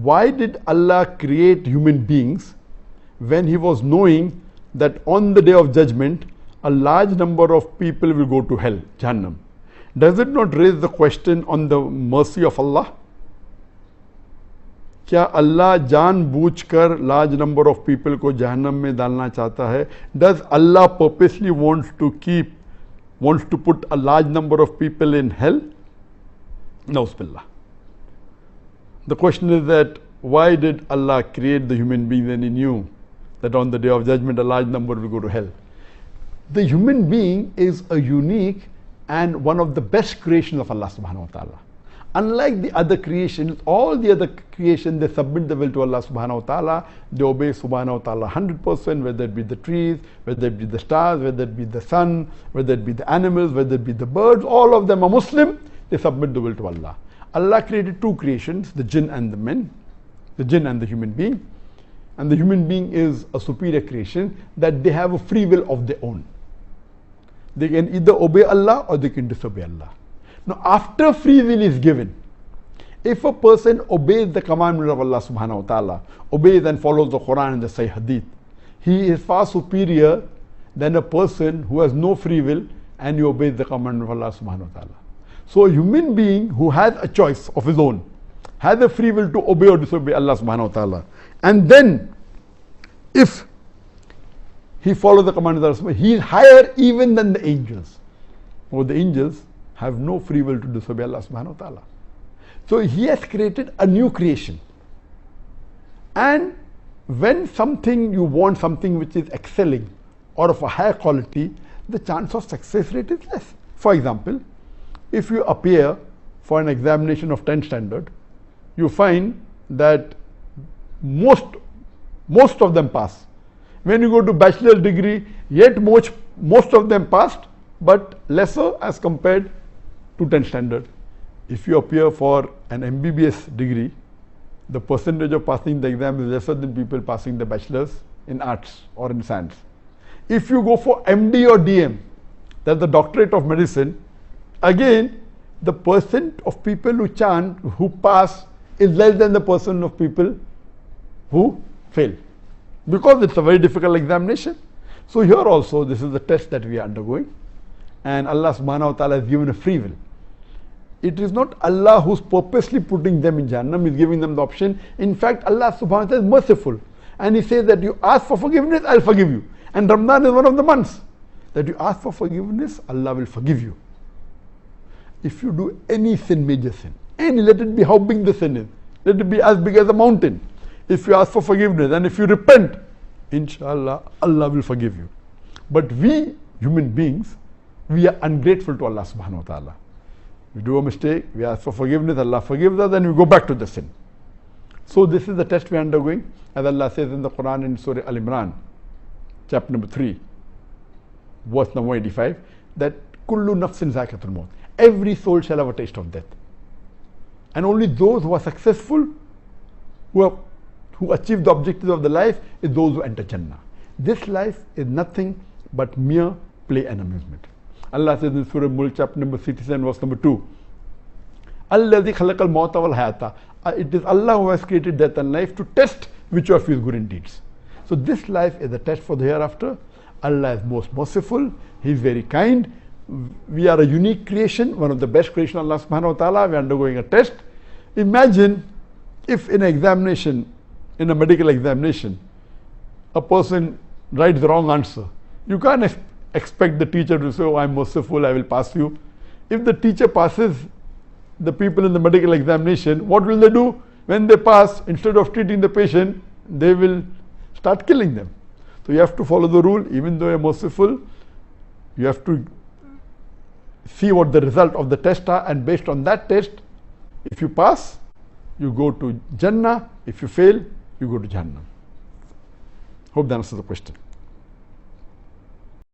why did Allah create human beings when He was knowing that on the day of judgment a large number of people will go to hell, Jahannam? Does it not raise the question on the mercy of Allah? क्या अल्लाह जानबूझकर large number of people को जहन्नम में डालना चाहता है? Does Allah purposely wants to put a large number of people in hell? Nauz billah. The question is that why did Allah create the human being when He knew that on the day of judgment a large number will go to hell? The human being is a unique and one of the best creations of Allah subhanahu wa ta'ala. Unlike the other creations, all the other creations, they submit the will to Allah subhanahu wa ta'ala, they obey subhanahu wa ta'ala 100%, whether it be the trees, whether it be the stars, whether it be the sun, whether it be the animals, whether it be the birds, all of them are Muslim, they submit the will to Allah. Allah created two creations, the jinn and the men, the jinn and the human being. And the human being is a superior creation that they have a free will of their own. They can either obey Allah or they can disobey Allah. Now, after free will is given, if a person obeys the commandment of Allah subhanahu wa ta'ala, obeys and follows the Quran and the Sahih Hadith, he is far superior than a person who has no free will and he obeys the commandment of Allah subhanahu wa ta'ala. So a human being who has a choice of his own, has a free will to obey or disobey Allah subhanahu wa ta'ala, and then if he follows the commandment of Allah, he is higher even than the angels. Or the angels have no free will to disobey Allah subhanahu wa ta'ala. So He has created a new creation. And when you want something which is excelling or of a higher quality, the chance of success rate is less. For example, if you appear for an examination of 10th standard, you find that most of them pass. When you go to bachelor's degree, yet most of them passed, but lesser as compared to 10th standard. If you appear for an MBBS degree, the percentage of passing the exam is lesser than people passing the bachelor's in arts or in science. If you go for MD or DM, that's the doctorate of medicine, again the percent of people who pass is less than the percent of people who fail, because it's a very difficult examination. So here also this is the test that we are undergoing, and Allah subhanahu wa ta'ala has given a free will. It is not Allah who's purposely putting them in Jahannam, He's giving them the option. In fact, Allah subhanahu wa ta'ala is merciful, and He says that you ask for forgiveness, I'll forgive you. And Ramadan is one of the months that you ask for forgiveness, Allah will forgive you. If you do any sin, major sin, let it be how big the sin is, let it be as big as a mountain. If you ask for forgiveness and if you repent, inshallah, Allah will forgive you. But we, human beings, we are ungrateful to Allah subhanahu wa ta'ala. We do a mistake, we ask for forgiveness, Allah forgives us, then we go back to the sin. So this is the test we are undergoing, as Allah says in the Quran in Surah Al-Imran, chapter number 3, verse number 85, that kullu nafsin zaqatul maut, every soul shall have a taste of death. And only those who are successful, who achieve the objectives of the life, is those who enter Jannah. This life is nothing but mere play and amusement. Allah says in Surah Mulk, chapter number 67, verse number 2, Alladhi khalaqal mawta wal hayata. It is Allah who has created death and life to test which of you is good in deeds. So this life is a test for the hereafter. Allah is most merciful, He is very kind. We are a unique creation, one of the best creation of Allah subhanahu wa ta'ala. We are undergoing a test. Imagine if in an examination, in a medical examination, a person writes the wrong answer. You can't expect the teacher to say, oh, I'm merciful, I will pass you. If the teacher passes the people in the medical examination, what will they do? When they pass, instead of treating the patient, they will start killing them. So you have to follow the rule. Even though you're merciful, you have to see what the result of the test are, and based on that test, if you pass, you go to Jannah. If you fail, you go to Jahannam. Hope that answers the question.